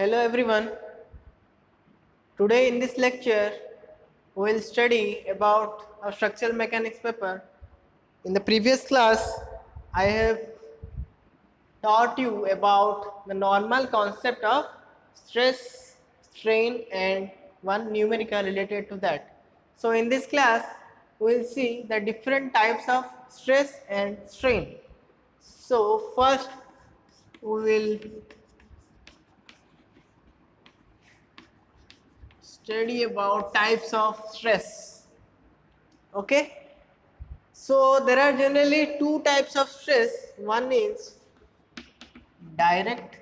Hello everyone. Today in this lecture we will study about a structural mechanics paper. In the previous class I have taught you about the normal concept of stress, strain and one numerical related to that. So in this class we will see the different types of stress and strain. So first we will study about types of stress. Okay, so there are generally two types of stress. One is direct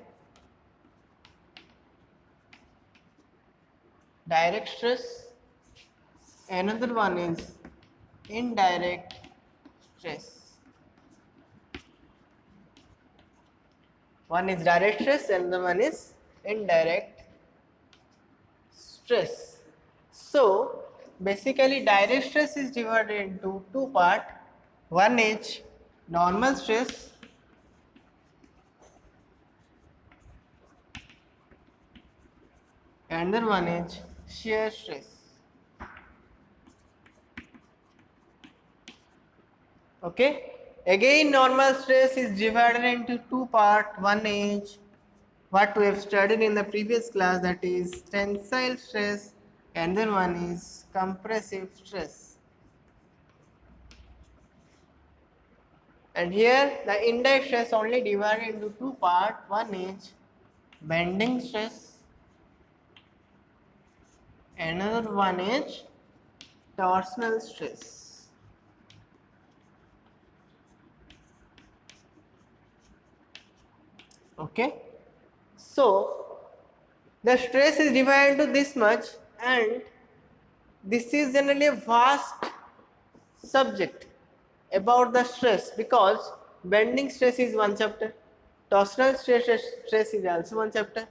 stress, another one is indirect stress. One is direct stress, another one is indirect stress. So basically direct stress is divided into two parts. One is normal stress, another one is shear stress. Okay, again normal stress is divided into two parts. One is what we have studied in the previous class, that is tensile stress, and then one is compressive stress. And here the indirect stress only divided into two parts. One is bending stress, another one is torsional stress. Okay, so the stress is divided into this much, and this is generally a vast subject about the stress, because bending stress is one chapter, torsional stress is also one chapter,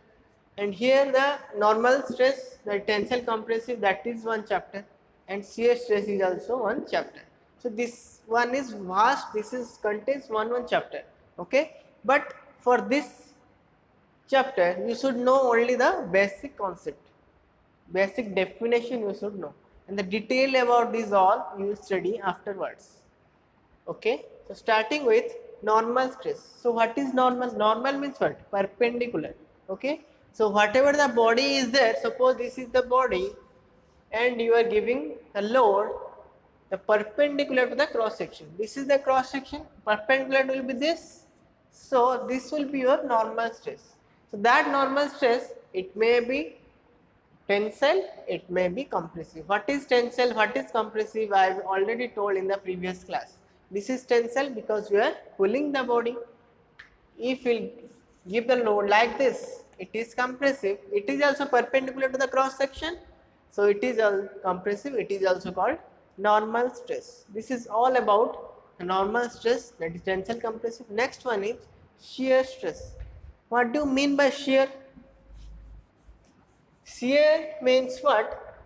and here the normal stress, the tensile compressive, that is one chapter, and shear stress is also one chapter. So this one is vast, this is contains one chapter. Okay, but for this chapter you should know only the basic concept, basic definition you should know, and the detail about this all you study afterwards. Okay, so starting with normal stress. So what is normal? Normal means what? Perpendicular. Okay, so whatever the body is there, suppose this is the body and you are giving the load the perpendicular to the cross section. This is the cross section, perpendicular will be this, so this will be your normal stress. So that normal stress, it may be tensile, it may be compressive. What is tensile, what is compressive, I have already told in the previous class. This is tensile because you are pulling the body. If you give the load like this, it is compressive. It is also perpendicular to the cross section, so it is compressive. It is also called normal stress. This is all about normal stress, that is tensile compressive. Next one is shear stress. What do you mean by shear? Shear means what?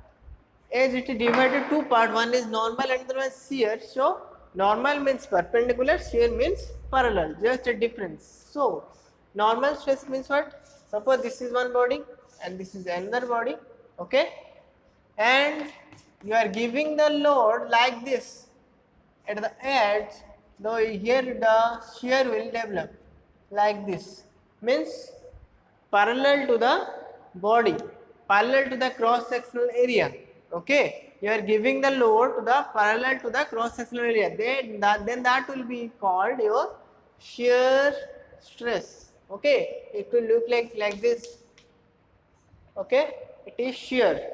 As it is divided two parts, one is normal and the other is shear. So normal means perpendicular, shear means parallel, just a difference. So normal stress means what? Suppose this is one body and this is another body, okay, and you are giving the load like this at the edge, though here the shear will develop like this, means parallel to the body, parallel to the cross sectional area. Okay, you are giving the load to the parallel to the cross sectional area, then that will be called your shear stress. Okay, it will look like this. Okay, it is shear,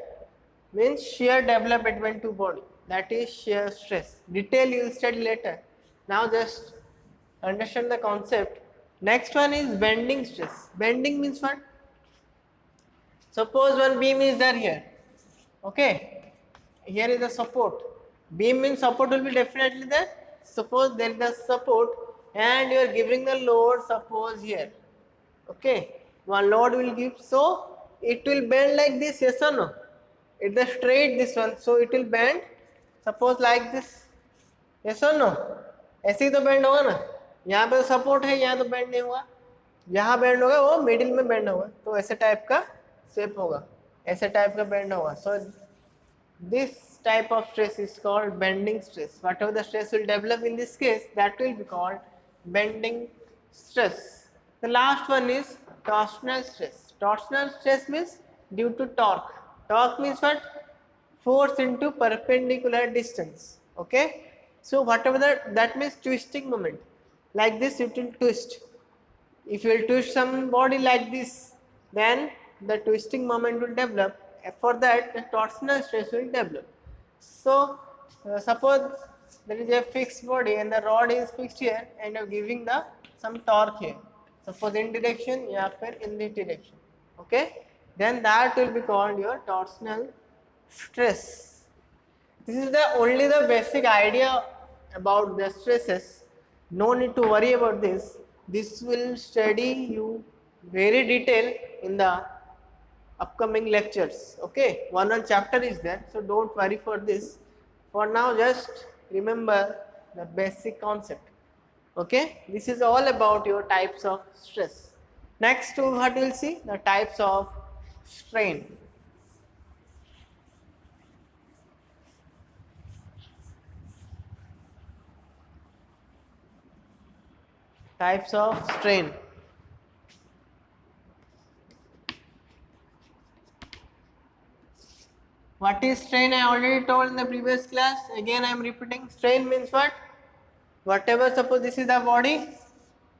means shear developed between two body, that is shear stress. Detail you will study later. Now just understand the concept. Next one is bending stress. Bending means what? Suppose one beam is there here. Okay, here is the support. Beam means support will be definitely there. Suppose there is a support and you are giving the load, suppose here. Okay, one load will give, so it will bend like this, yes or no? It's the straight this one, so it will bend, suppose like this, yes or no? ऐसे ही तो bend होगा ना, यहाँ पे support है, यहाँ तो bend नहीं हुआ, जहाँ बेंड होगा वो मिडिल में बेंड होगा, तो ऐसे टाइप का शेप होगा, ऐसे टाइप का बेंड होगा. सो this type of stress is called bending stress. Whatever the stress will develop in this case, that will be called bending stress. The last one is torsional stress. Torsional stress means due to torque. Torque means what? Force into perpendicular distance. Okay, so whatever that means twisting moment. Like this it will twist. If you will twist some body like this, then the twisting moment will develop. For that, the torsional stress will develop. So, suppose there is a fixed body and the rod is fixed here, and you are giving the some torque here. Suppose in direction, or in this direction. Okay, then that will be called your torsional stress. This is the only the basic idea about the stresses. No need to worry about this. This will study you very detail in the upcoming lectures. Okay, one chapter is there, so don't worry for this. For now, just remember the basic concept. Okay, this is all about your types of stress. Next, what we will see the types of strain. Types of strain. What is strain? I already told in the previous class. Again, I am repeating. Strain means what? Whatever, suppose this is the body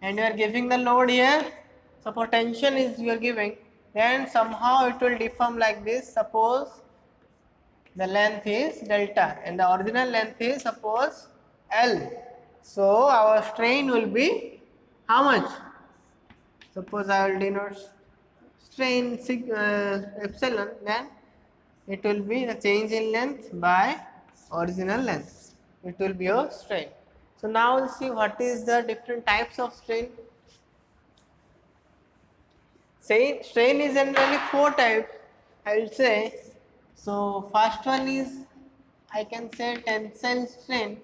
and you are giving the load here. Suppose tension is you are giving, then somehow it will deform like this. Suppose the length is delta and the original length is suppose L. So our strain will be how much? Suppose I will denote strain epsilon, then it will be the change in length by original length. It will be your strain. So now we'll see what is the different types of strain. Strain is generally 4 types, I will say. So first one is, I can say, tensile strain.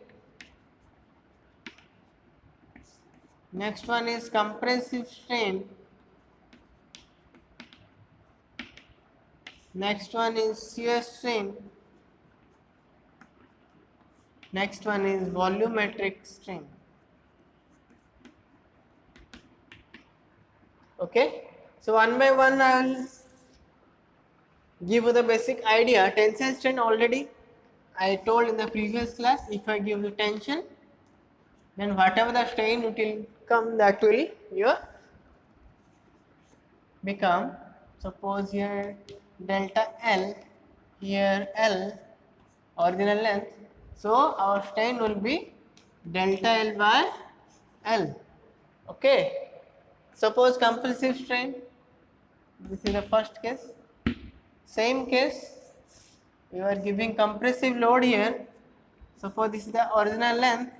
Next one is compressive strain. Next one is shear strain. Next one is volumetric strain. Okay, so one by one I will give you the basic idea. Tensile strain already I told in the previous class. If I give you tension, then whatever the strain it will come, that will your become, suppose here delta L, here L, original length. So our strain will be delta L by L. Okay. Suppose compressive strain. This is the first case. Same case, you are giving compressive load here. Suppose this is the original length.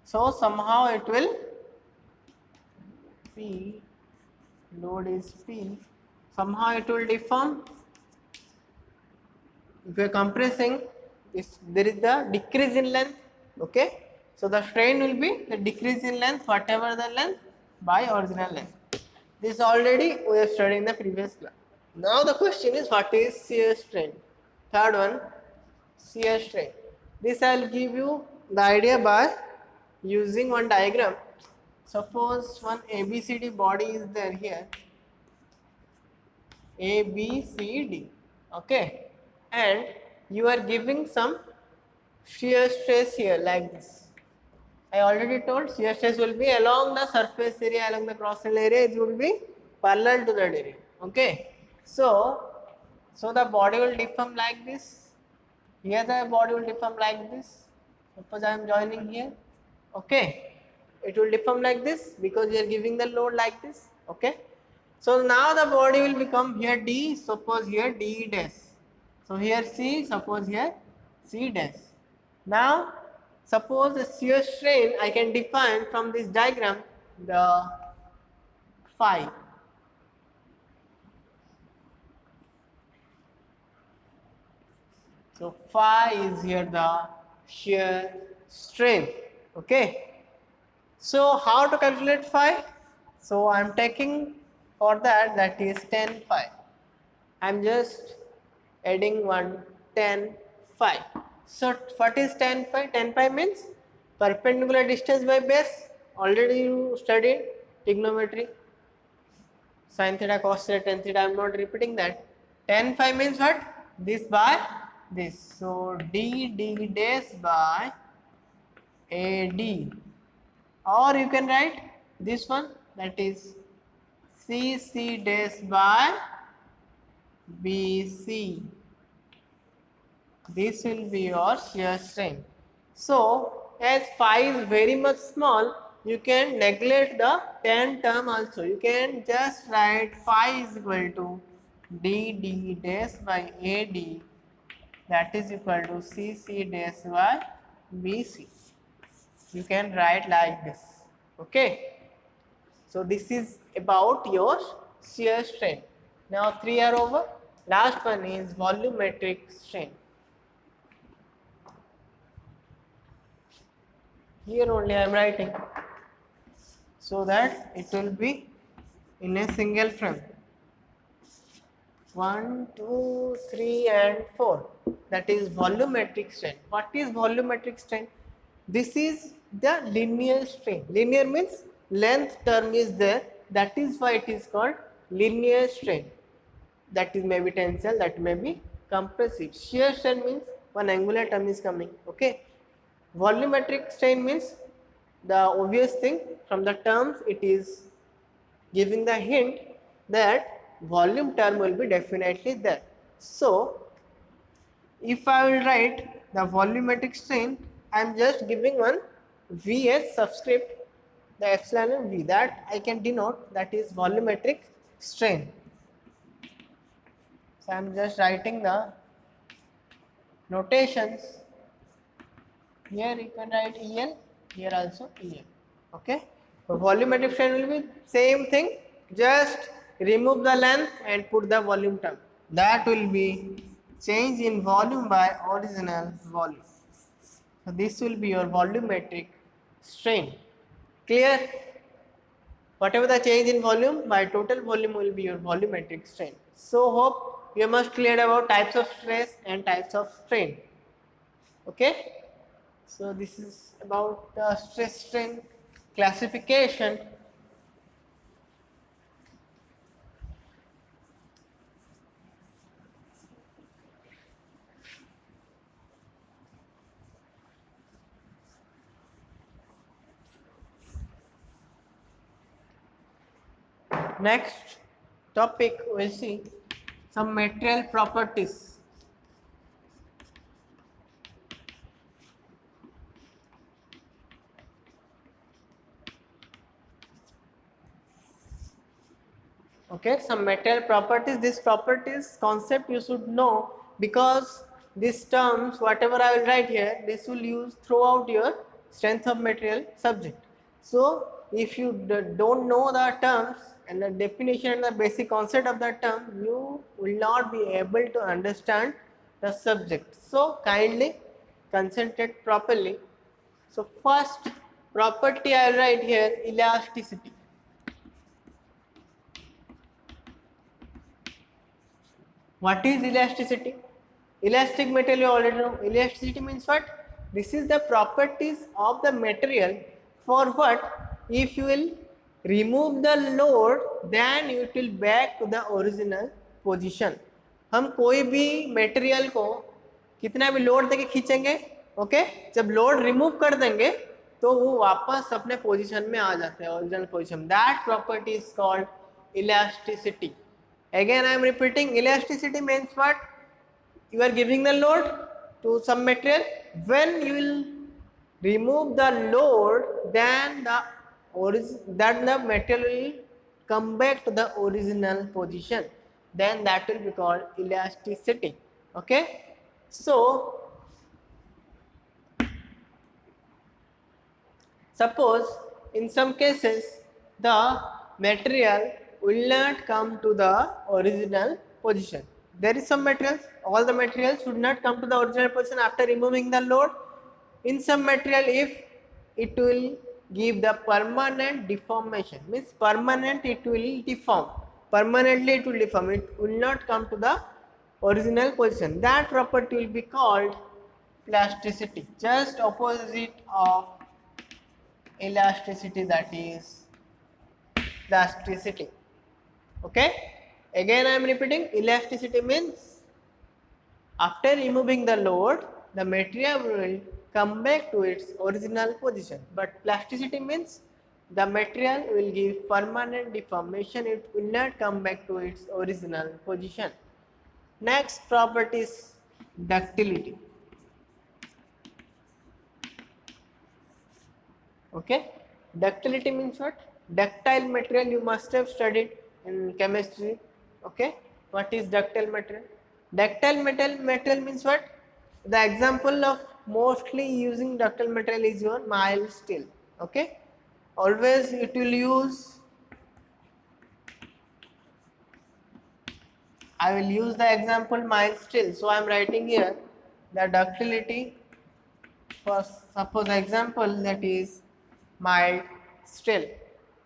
So somehow it will P, load is P, somehow it will deform. If you are compressing, there is the decrease in length. Okay, so the strain will be the decrease in length, whatever the length, by original length. This already we have studied in the previous class. Now the question is, what is shear strain? Third one, shear strain. This I will give you the idea by using one diagram. Suppose one ABCD body is there here, ABCD, okay, and you are giving some shear stress here like this. I already told shear stress will be along the surface area, along the cross sectional area, it will be parallel to that area. Okay, so the body will deform like this. Here the body will deform like this. Suppose I am joining here. Okay, it will deform like this because we are giving the load like this. Okay, so now the body will become here D. Suppose here D dash. So here C. Suppose here C dash. Now suppose the shear strain I can define from this diagram the phi. So phi is here the shear strain. Okay. So how to calculate phi? So I am taking for that is 10 phi. I am just adding 1 10 phi. So what is 10 phi? 10 phi means perpendicular distance by base. Already you studied trigonometry, sin theta, cos theta, tan theta. I am not repeating that. 10 phi means what? This by this. So d dash by AD, or you can write this one, that is CC dash by BC. This will be your shear strain. So as phi is very much small, you can neglect the tan term also. You can just write phi is equal to d dash by AD, that is equal to CC dash by BC. You can write like this. Okay. So this is about your shear strain. Now 3 are over. Last one is volumetric strain. Here only I am writing so that it will be in a single frame. 1, 2, 3 and 4. That is volumetric strain. What is volumetric strain? This is the linear strain. Linear means length term is there. That is why it is called linear strain. That is maybe tensile, that may be compressive. Shear strain means one angular term is coming. Okay. Volumetric strain means the obvious thing from the terms, it is giving the hint that volume term will be definitely there. So if I will write the volumetric strain, I am just giving one V as subscript, the epsilon and V, that I can denote, that is volumetric strain. So I am just writing the notations. Here you can write EL, here also EL. Okay. So volumetric strain will be same thing, just remove the length and put the volume term. That will be change in volume by original volume. So this will be your volumetric strain. Clear? Whatever the change in volume by total volume will be your volumetric strain. So hope you must clear about types of stress and types of strain. Okay. So this is about the stress strain classification. Next topic we will see some material properties. Okay, some material properties. This properties concept you should know, because these terms, whatever I will write here, this will use throughout your strength of material subject. So if you don't know the terms and the definition and the basic concept of that term, you will not be able to understand the subject. So kindly concentrate properly. So first property I will write here, elasticity. What is elasticity? Elastic material you already know. Elasticity means what? This is the properties of the material for what? If you will remove the load, then it will back to the original position. हम कोई भी material को कितना भी load देके खींचेंगे, okay, जब load remove कर देंगे तो वो वापस अपने पोजीशन में आ जाते हैं, original position. That property is called elasticity. Again I am repeating, elasticity means what? You are giving the load to some material. When you will remove the load, then the material will come back to the original position. Then that will be called elasticity. Okay. So suppose in some cases the material will not come to the original position. There is some materials, all the materials should not come to the original position after removing the load. In some material, if it will give the permanent deformation. Means permanent, it will deform. Permanently it will deform. It will not come to the original position. That property will be called plasticity. Just opposite of elasticity, that is plasticity. Okay. Again I am repeating, elasticity means after removing the load, the material will come back to its original position. But plasticity means the material will give permanent deformation, it will not come back to its original position. Next property is ductility. Okay, ductility means what? Ductile material you must have studied in chemistry. Okay, what is ductile material? Ductile material means what? The example of mostly using ductile material is your mild steel. Okay, always it will use. I will use the example mild steel. So I am writing here the ductility for suppose example, that is mild steel.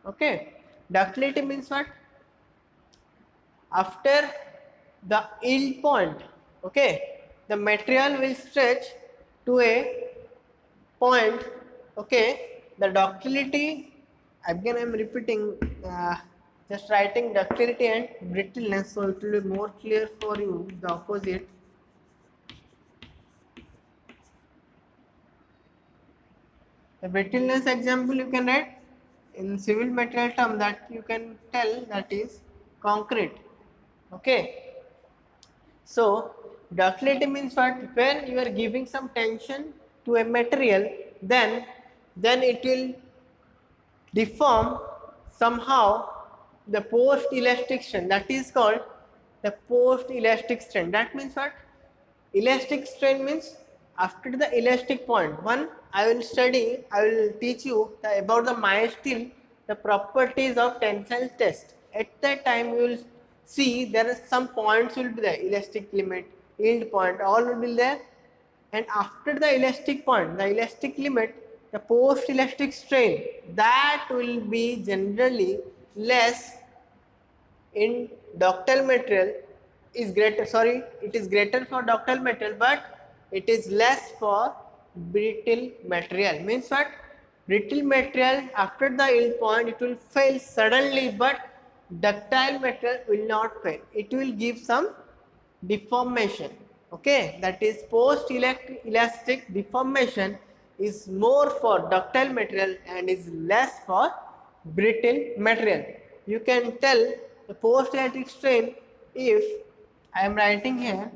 Okay, ductility means what? After the yield point, okay, the material will stretch to a point. Okay, the ductility, again I am repeating, just writing ductility and brittleness, so it will be more clear for you, the opposite. The brittleness example you can write in civil material term, that you can tell, that is concrete. Okay, so ductility means what? When you are giving some tension to a material, then it will deform somehow the post elastic strain, that is called the post elastic strain. That means what? Elastic strain means after the elastic point. One, I will teach you about the mild steel, the properties of tensile test. At that time you will see there are some points will be there, elastic limit, yield point, all will be there. And after the elastic point, the elastic limit, the post elastic strain, that will be generally less in ductile material, is greater, sorry, it is greater for ductile material, but it is less for brittle material. Means what? Brittle material after the yield point it will fail suddenly, but ductile material will not fail, it will give some deformation. Okay, that is post elastic deformation is more for ductile material and is less for brittle material. You can tell the post elastic strain if I am writing here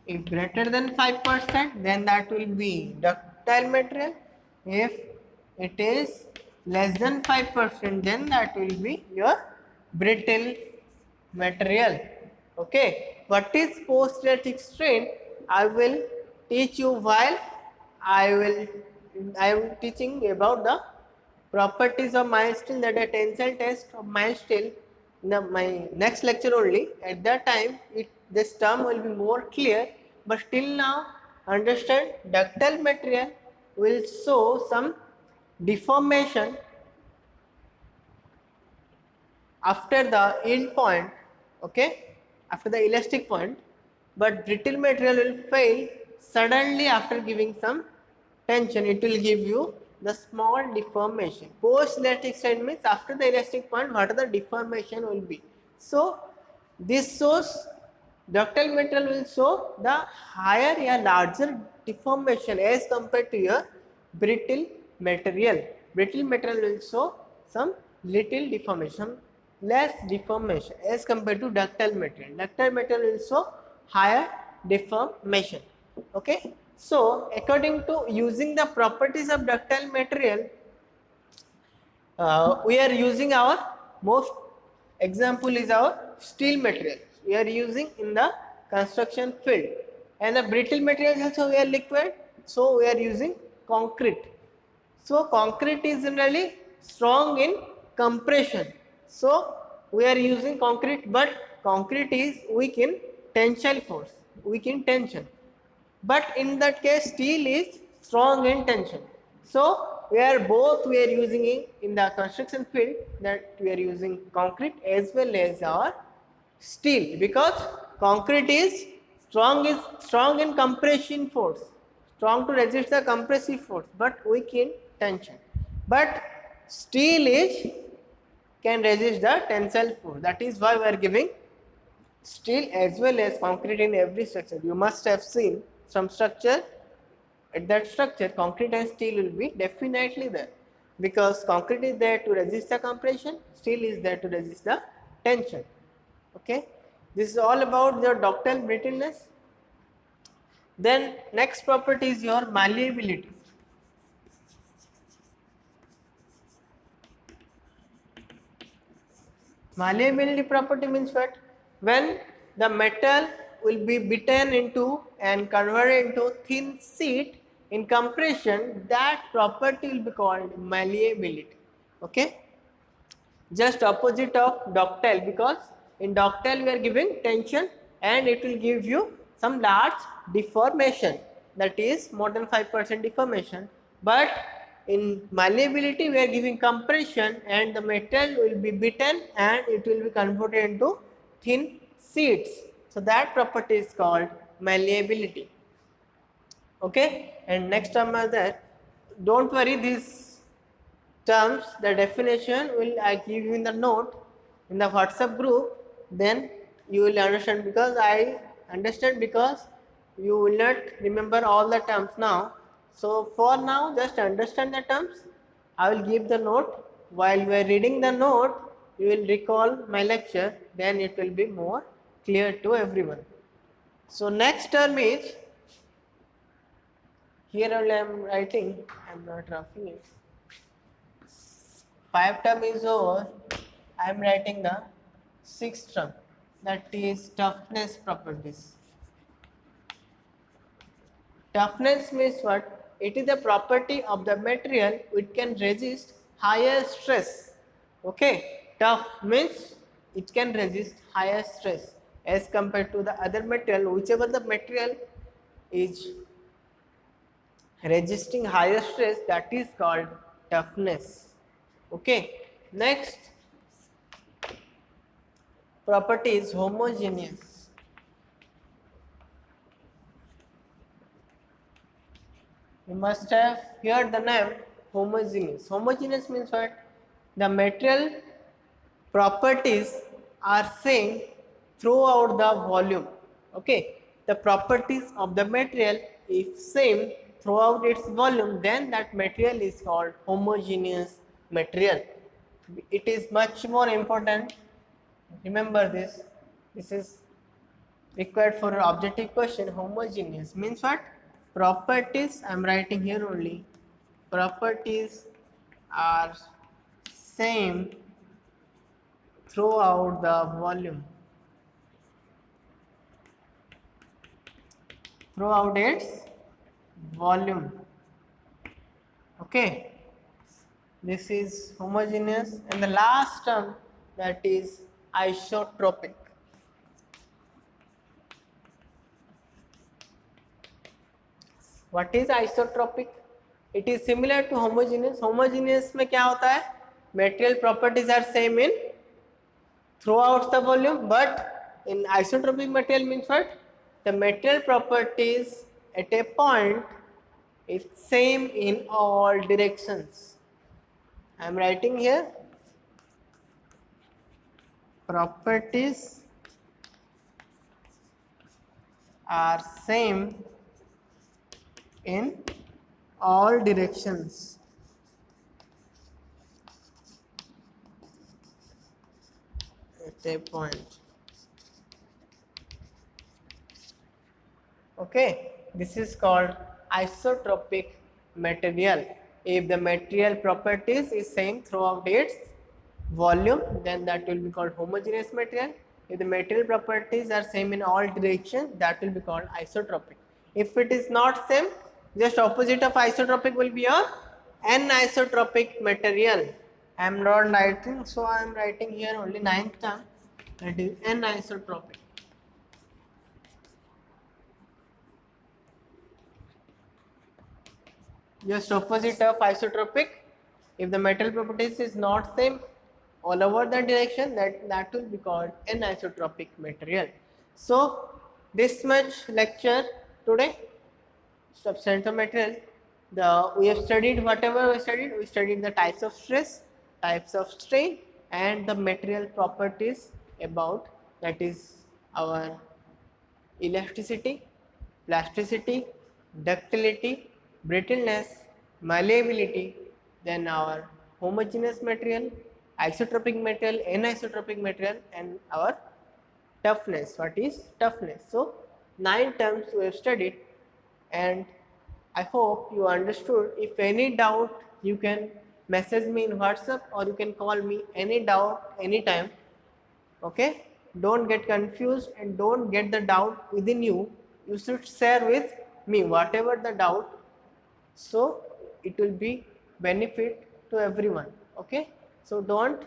if greater than 5%, then that will be ductile material. If it is less than 5%, then that will be your brittle material. Okay, what is post elastic strain? I will teach you while I am teaching about the properties of mild steel, that a tensile test of mild steel in my next lecture only. At that time this term will be more clear, but till now understand ductile material will show some deformation after the yield point, okay, after the elastic point, but brittle material will fail suddenly after giving some tension, it will give you the small deformation. Post elastic strain means after the elastic point what are the deformation will be. So this shows ductile material will show the higher or larger deformation as compared to your brittle material. Brittle material will show some little deformation, less deformation as compared to ductile material. Ductile material will show higher deformation. Okay. So according to using the properties of ductile material, we are using our most example is our steel material. We are using in the construction field, and the brittle materials also we are liquid, so we are using concrete. So concrete is generally strong in compression, so we are using concrete, but concrete is weak in tensile force, weak in tension. but in that case steel is strong in tension. So we are using it in the construction field, that we are using concrete as well as our steel, because concrete is strong in compression force, strong to resist the compressive force, but weak in tension. But steel is can resist the tensile force. That is why we are giving steel as well as concrete in every structure. You must have seen some structure. At that structure, concrete and steel will be definitely there, because concrete is there to resist the compression, steel is there to resist the tension. Okay, this is all about your ductile brittleness. Then next property is your malleability. Malleability property means what? When the metal will be beaten into and converted into thin sheet in compression, that property will be called malleability. Okay, just opposite of ductile, because in ductile we are giving tension and it will give you some large deformation, that is more than 5% deformation. But in malleability we are giving compression and the metal will be beaten and it will be converted into thin sheets. So that property is called malleability. Okay, and next term are there. Don't worry, these terms, the definition will I give you in the note in the WhatsApp group, then you will understand, because I understand, because you will not remember all the terms now. So for now just understand the terms. I will give the note. While we are reading the note, you will recall my lecture, then it will be more clear to everyone. So next term is, here only I am writing, I am not roughing it. 5 term is over, I am writing the 6th term, that is toughness properties. Toughness means what? It is a property of the material which can resist higher stress. Okay, tough means it can resist higher stress as compared to the other material. Whichever the material is resisting higher stress, that is called toughness. Okay, next property is homogeneous. You must have heard the name homogeneous. Homogeneous means what? The material properties are same throughout the volume. Okay, the properties of the material if same throughout its volume, then that material is called homogeneous material. It is much more important. Remember this. This is required for an objective question. Homogeneous means what? Properties, I am writing here only. Properties are same throughout the volume. Throughout its volume. Okay. This is homogeneous. And the last term, that is isotropic. What is isotropic? It is similar to homogeneous. Homogeneous में क्या होता है? Material properties are same in throughout the volume, but in isotropic material means what? The material properties at a point is same in all directions. I am writing here, properties are same in all directions. At a point. Okay, this is called isotropic material. If the material properties is same throughout its volume, then that will be called homogeneous material. If the material properties are same in all directions, that will be called isotropic. If it is not same, just opposite of isotropic will be a anisotropic material. I am not writing, so I am writing here only 9th term, that is anisotropic. just opposite of isotropic. If the metal properties is not same all over the direction, that will be called anisotropic material. So this much lecture today, substance of material. We have studied whatever we studied the types of stress, types of strain, and the material properties about, that is our elasticity, plasticity, ductility, brittleness, malleability, then our homogeneous material, isotropic material, anisotropic material, and our toughness. What is toughness? So 9 terms we have studied, and I hope you understood. If any doubt, you can message me in WhatsApp or you can call me any doubt anytime. Okay, don't get confused and don't get the doubt within you. You should share with me whatever the doubt, so it will be benefit to everyone. Okay, so don't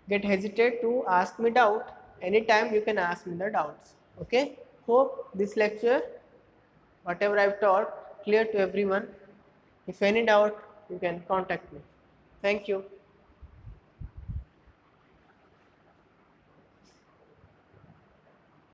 get hesitate to ask me doubt. Anytime you can ask me the doubts. Okay, hope this lecture, whatever I've taught, clear to everyone. If any doubt, you can contact me. Thank you.